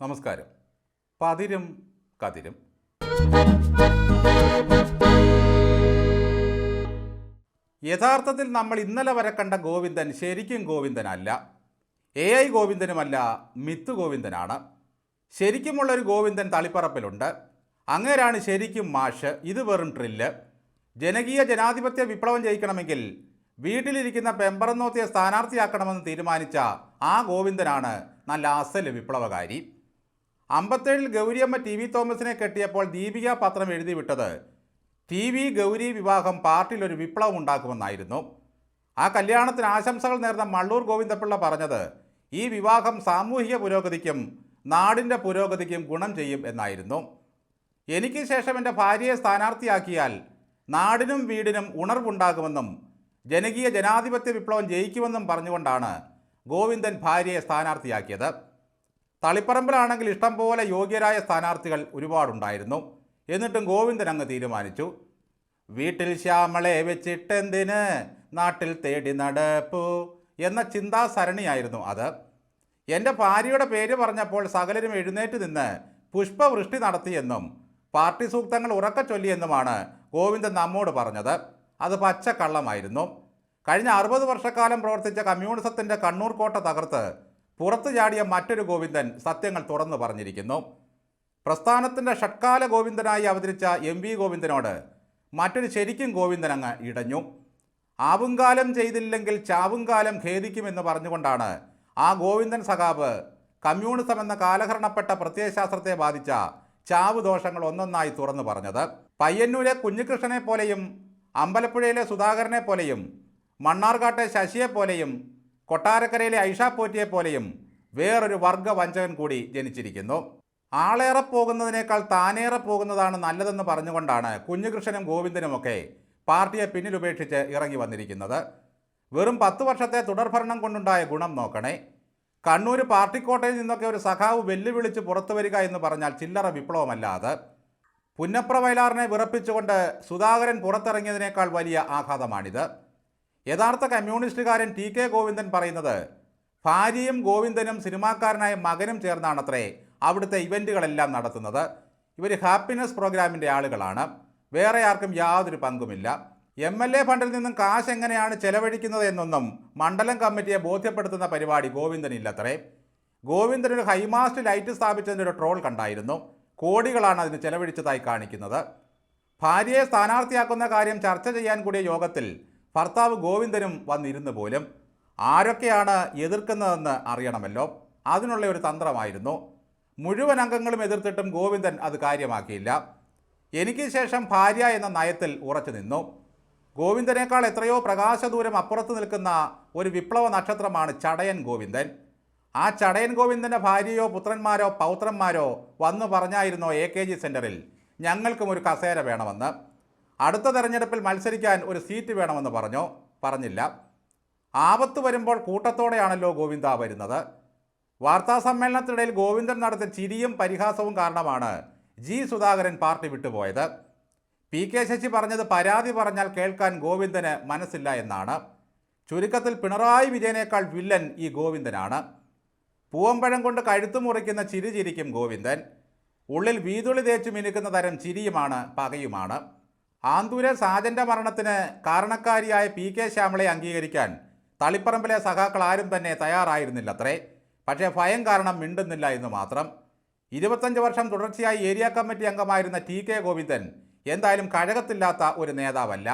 നമസ്കാരം. പതിരും കതിരും. യഥാർത്ഥത്തിൽ നമ്മൾ ഇന്നലെ വരെ കണ്ട ഗോവിന്ദൻ ശരിക്കും ഗോവിന്ദനല്ല. AI ഗോവിന്ദനുമല്ല, മിത്ത് ഗോവിന്ദനാണ്. ശരിക്കുമുള്ളൊരു ഗോവിന്ദൻ തളിപ്പറപ്പിലുണ്ട്. അങ്ങേരാണ് ശരിക്കും മാഷ്. ഇത് വെറും ട്രില്ല്. ജനകീയ ജനാധിപത്യ വിപ്ലവം ജയിക്കണമെങ്കിൽ വീട്ടിലിരിക്കുന്ന പെമ്പറന്നോത്തിയെ സ്ഥാനാർത്ഥിയാക്കണമെന്ന് തീരുമാനിച്ച ആ ഗോവിന്ദനാണ് നല്ല അസല് വിപ്ലവകാരി. 57 ഗൗരിയമ്മ TV തോമസിനെ കെട്ടിയപ്പോൾ ദീപിക പത്രം എഴുതി വിട്ടത് TV ഗൗരി വിവാഹം പാർട്ടിയിലൊരു വിപ്ലവം ഉണ്ടാക്കുമെന്നായിരുന്നു. ആ കല്യാണത്തിന് ആശംസകൾ നേർന്ന മള്ളൂർ ഗോവിന്ദപിള്ള പറഞ്ഞത് ഈ വിവാഹം സാമൂഹിക പുരോഗതിക്കും നാടിൻ്റെ പുരോഗതിക്കും ഗുണം ചെയ്യും എന്നായിരുന്നു. എനിക്ക് ശേഷം എൻ്റെ ഭാര്യയെ സ്ഥാനാർത്ഥിയാക്കിയാൽ നാടിനും വീടിനും ഉണർവുണ്ടാകുമെന്നും ജനകീയ ജനാധിപത്യ വിപ്ലവം ജയിക്കുമെന്നും പറഞ്ഞുകൊണ്ടാണ് ഗോവിന്ദൻ ഭാര്യയെ സ്ഥാനാർത്ഥിയാക്കിയത്. തളിപ്പറമ്പിലാണെങ്കിൽ ഇഷ്ടം പോലെ യോഗ്യരായ സ്ഥാനാർത്ഥികൾ ഒരുപാടുണ്ടായിരുന്നു. എന്നിട്ടും ഗോവിന്ദൻ അങ്ങ് തീരുമാനിച്ചു, വീട്ടിൽ ശ്യാമളെ വെച്ചിട്ടെന്തിന് നാട്ടിൽ തേടി നടപ്പു എന്ന ചിന്താസരണിയായിരുന്നു അത്. എൻ്റെ ഭാര്യയുടെ പേര് പറഞ്ഞപ്പോൾ സകലരും എഴുന്നേറ്റ് നിന്ന് പുഷ്പവൃഷ്ടി നടത്തിയെന്നും പാർട്ടി സൂക്തങ്ങൾ ഉറക്കെ ചൊല്ലിയെന്നുമാണ് ഗോവിന്ദൻ നമ്മോട് പറഞ്ഞത്. അത് പച്ചക്കള്ളമായിരുന്നു. കഴിഞ്ഞ 60 വർഷക്കാലം പ്രവർത്തിച്ച കമ്മ്യൂണിസത്തിൻ്റെ കണ്ണൂർ കോട്ട തകർത്ത് പുറത്തു ചാടിയ മറ്റൊരു ഗോവിന്ദൻ സത്യങ്ങൾ തുറന്നു പറഞ്ഞിരിക്കുന്നു. പ്രസ്ഥാനത്തിൻ്റെ ഷഡ്കാല ഗോവിന്ദനായി അവതരിച്ച MV ഗോവിന്ദനോട് മറ്റൊരു ശരിക്കും ഗോവിന്ദൻ അങ്ങ് ഇടഞ്ഞു. ആവുംകാലം ചെയ്തില്ലെങ്കിൽ ചാവുംകാലം ഖേദിക്കുമെന്ന് പറഞ്ഞുകൊണ്ടാണ് ആ ഗോവിന്ദൻ സഖാവ് കമ്മ്യൂണിസം എന്ന കാലഹരണപ്പെട്ട പ്രത്യയശാസ്ത്രത്തെ ബാധിച്ച ചാവ് ദോഷങ്ങൾ ഒന്നൊന്നായി തുറന്നു പറഞ്ഞത്. പയ്യന്നൂരെ കുഞ്ഞികൃഷ്ണനെ പോലെയും അമ്പലപ്പുഴയിലെ സുധാകരനെ പോലെയും മണ്ണാർക്കാട്ടെ ശശിയെ പോലെയും കൊട്ടാരക്കരയിലെ ഐഷ പോറ്റിയെ പോലെയും വേറൊരു വർഗ വഞ്ചകൻ കൂടി ജനിച്ചിരിക്കുന്നു. ആളേറെ പോകുന്നതിനേക്കാൾ താനേറെ പോകുന്നതാണ് നല്ലതെന്ന് പറഞ്ഞുകൊണ്ടാണ് കുഞ്ഞികൃഷ്ണനും ഗോവിന്ദനുമൊക്കെ പാർട്ടിയെ പിന്നിലുപേക്ഷിച്ച് ഇറങ്ങി വന്നിരിക്കുന്നത്. വെറും 10 വർഷത്തെ തുടർഭരണം കൊണ്ടുണ്ടായ ഗുണം നോക്കണേ. കണ്ണൂർ പാർട്ടിക്കോട്ടയിൽ നിന്നൊക്കെ ഒരു സഖാവ് വെല്ലുവിളിച്ച് പുറത്തു വരിക എന്ന് പറഞ്ഞാൽ ചില്ലറ വിപ്ലവമല്ല അത്. പുന്നപ്ര വയലാറിനെ വിറപ്പിച്ചുകൊണ്ട് സുധാകരൻ പുറത്തിറങ്ങിയതിനേക്കാൾ വലിയ ആഘാതമാണിത്. യഥാർത്ഥ കമ്മ്യൂണിസ്റ്റുകാരൻ TK ഗോവിന്ദൻ പറയുന്നത് ഭാര്യയും ഗോവിന്ദനും സിനിമാക്കാരനായ മകനും ചേർന്നാണത്രേ അവിടുത്തെ ഇവൻറ്റുകളെല്ലാം നടത്തുന്നത്. ഇവർ ഹാപ്പിനെസ് പ്രോഗ്രാമിൻ്റെ ആളുകളാണ്. വേറെ ആർക്കും യാതൊരു പങ്കുമില്ല. MLA ഫണ്ടിൽ നിന്നും കാശ് എങ്ങനെയാണ് ചെലവഴിക്കുന്നത് എന്നൊന്നും മണ്ഡലം കമ്മിറ്റിയെ ബോധ്യപ്പെടുത്തുന്ന പരിപാടി ഗോവിന്ദനില്ലത്രേ. ഗോവിന്ദനൊരു ഹൈമാസ്റ്റ് ലൈറ്റ് സ്ഥാപിച്ചതിൻ്റെ ഒരു ട്രോൾ കണ്ടായിരുന്നു. കോടികളാണ് അതിന് ചെലവഴിച്ചതായി കാണിക്കുന്നത്. ഭാര്യയെ സ്ഥാനാർത്ഥിയാക്കുന്ന കാര്യം ചർച്ച ചെയ്യാൻ കൂടിയ യോഗത്തിൽ ഭർത്താവ് ഗോവിന്ദനും വന്നിരുന്നു പോലും. ആരൊക്കെയാണ് എതിർക്കുന്നതെന്ന് അറിയണമല്ലോ. അതിനുള്ള ഒരു തന്ത്രമായിരുന്നു. മുഴുവൻ അംഗങ്ങളും എതിർത്തിട്ടും ഗോവിന്ദൻ അത് കാര്യമാക്കിയില്ല. എനിക്ക് ശേഷം ഭാര്യ എന്ന നയത്തിൽ ഉറച്ചു നിന്നു. ഗോവിന്ദനേക്കാൾ എത്രയോ പ്രകാശദൂരം അപ്പുറത്ത് നിൽക്കുന്ന ഒരു വിപ്ലവ നക്ഷത്രമാണ് ചടയൻ ഗോവിന്ദൻ. ആ ചടയൻ ഗോവിന്ദൻ്റെ ഭാര്യയോ പുത്രന്മാരോ പൗത്രന്മാരോ വന്നു പറഞ്ഞായിരുന്നോ AKG സെൻറ്ററിൽ ഞങ്ങൾക്കും ഒരു കസേര വേണമെന്ന്? അടുത്ത തെരഞ്ഞെടുപ്പിൽ മത്സരിക്കാൻ ഒരു സീറ്റ് വേണമെന്ന് പറഞ്ഞില്ല. ആപത്ത് വരുമ്പോൾ കൂട്ടത്തോടെയാണല്ലോ ഗോവിന്ദ വരുന്നത്. വാർത്താസമ്മേളനത്തിനിടയിൽ ഗോവിന്ദൻ നടത്തിയ ചിരിയും പരിഹാസവും കാരണമാണ് G സുധാകരൻ പാർട്ടി വിട്ടുപോയത്. PK ശശി പറഞ്ഞത് പരാതി പറഞ്ഞാൽ കേൾക്കാൻ ഗോവിന്ദന് മനസ്സില്ല എന്നാണ്. ചുരുക്കത്തിൽ പിണറായി വിജയനേക്കാൾ വില്ലൻ ഈ ഗോവിന്ദനാണ്. പൂവമ്പഴം കൊണ്ട് കഴുത്തു മുറിക്കുന്ന ചിരി ചിരിക്കും ഗോവിന്ദൻ. ഉള്ളിൽ വീതുളി തേച്ച് മിനുക്കുന്ന തരം ചിരിയുമാണ് പകയുമാണ്. ആന്തൂരെ സാജൻ്റെ മരണത്തിന് കാരണക്കാരിയായ PK ശ്യാമളയെ അംഗീകരിക്കാൻ തളിപ്പറമ്പിലെ സഖാക്കൾ ആരും തന്നെ തയ്യാറായിരുന്നില്ലത്രേ. പക്ഷേ ഭയം കാരണം മിണ്ടുന്നില്ല എന്ന് മാത്രം. 25 വർഷം തുടർച്ചയായി ഏരിയ കമ്മിറ്റി അംഗമായിരുന്ന TK ഗോവിന്ദൻ എന്തായാലും കഴകത്തില്ലാത്ത ഒരു നേതാവല്ല.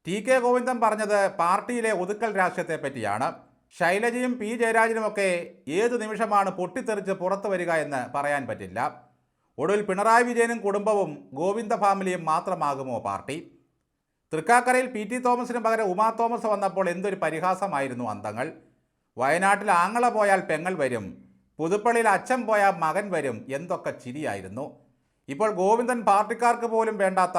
TK ഗോവിന്ദൻ പറഞ്ഞത് പാർട്ടിയിലെ ഒതുക്കൽ രാഷ്ട്രീയത്തെ പറ്റിയാണ്. ശൈലജയും P ജയരാജനുമൊക്കെ ഏതു നിമിഷമാണ് പൊട്ടിത്തെറിച്ച് പുറത്തു വരിക എന്ന് പറയാൻ പറ്റില്ല. ഒടുവിൽ പിണറായി വിജയനും കുടുംബവും ഗോവിന്ദ ഫാമിലിയും മാത്രമാകുമോ പാർട്ടി? തൃക്കാക്കരയിൽ PT തോമസിന് പകരം ഉമാ തോമസ് വന്നപ്പോൾ എന്തൊരു പരിഹാസമായിരുന്നു അന്തങ്ങൾ. വയനാട്ടിൽ ആങ്ങള പോയാൽ പെങ്ങൾ വരും, പുതുപ്പള്ളിയിൽ അച്ഛൻ പോയാൽ മകൻ വരും, എന്തൊക്കെ ചിരിയായിരുന്നു. ഇപ്പോൾ ഗോവിന്ദൻ പാർട്ടിക്കാർക്ക് പോലും വേണ്ടാത്ത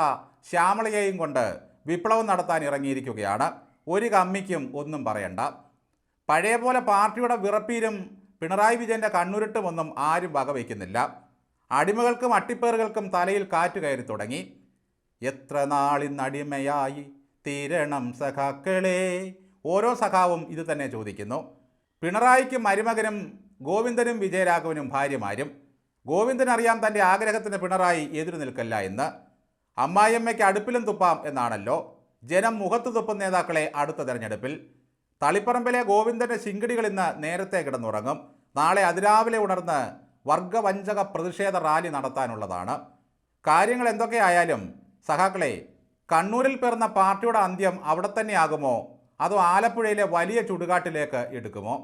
ശ്യാമളയെയും കൊണ്ട് വിപ്ലവം നടത്താൻ ഇറങ്ങിയിരിക്കുകയാണ്. ഒരു കമ്മിക്കും ഒന്നും പറയണ്ട. പഴയ പോലെ പാർട്ടിയുടെ വിറപ്പീരും പിണറായി വിജയൻ്റെ കണ്ണുരുട്ടുമൊന്നും ആരും വകവയ്ക്കുന്നില്ല. അടിമകൾക്കും അട്ടിപ്പേറുകൾക്കും തലയിൽ കാറ്റ് കയറി തുടങ്ങി. എത്ര നാളിന്നടിമയായി തീരണം സഖാക്കളെ. ഓരോ സഖാവും ഇത് തന്നെ ചോദിക്കുന്നു. പിണറായിക്കും മരുമകനും ഗോവിന്ദനും വിജയരാഘവനും ഭാര്യമാരും. ഗോവിന്ദനറിയാം തൻ്റെ ആഗ്രഹത്തിന് പിണറായി എതിരു നിൽക്കല്ല എന്ന്. അമ്മായിയമ്മയ്ക്ക് അടുപ്പിലും തുപ്പാം എന്നാണല്ലോ. ജനം മുഖത്ത് തുപ്പും നേതാക്കളെ അടുത്ത തെരഞ്ഞെടുപ്പിൽ. തളിപ്പറമ്പിലെ ഗോവിന്ദൻ്റെ ശിങ്കിടികൾ ഇന്ന് നേരത്തെ കിടന്നുറങ്ങും. നാളെ അതിരാവിലെ ഉണർന്ന് വർഗവഞ്ചക പ്രതിഷേധ റാലി നടത്താനുള്ളതാണ്. കാര്യങ്ങൾ എന്തൊക്കെയായാലും സഖാക്കളെ, കണ്ണൂരിൽ പിറന്ന പാർട്ടിയുടെ അന്ത്യം അവിടെ തന്നെയാകുമോ അതോ ആലപ്പുഴയിലെ വലിയ ചുടുകാട്ടിലേക്ക് എടുക്കുമോ?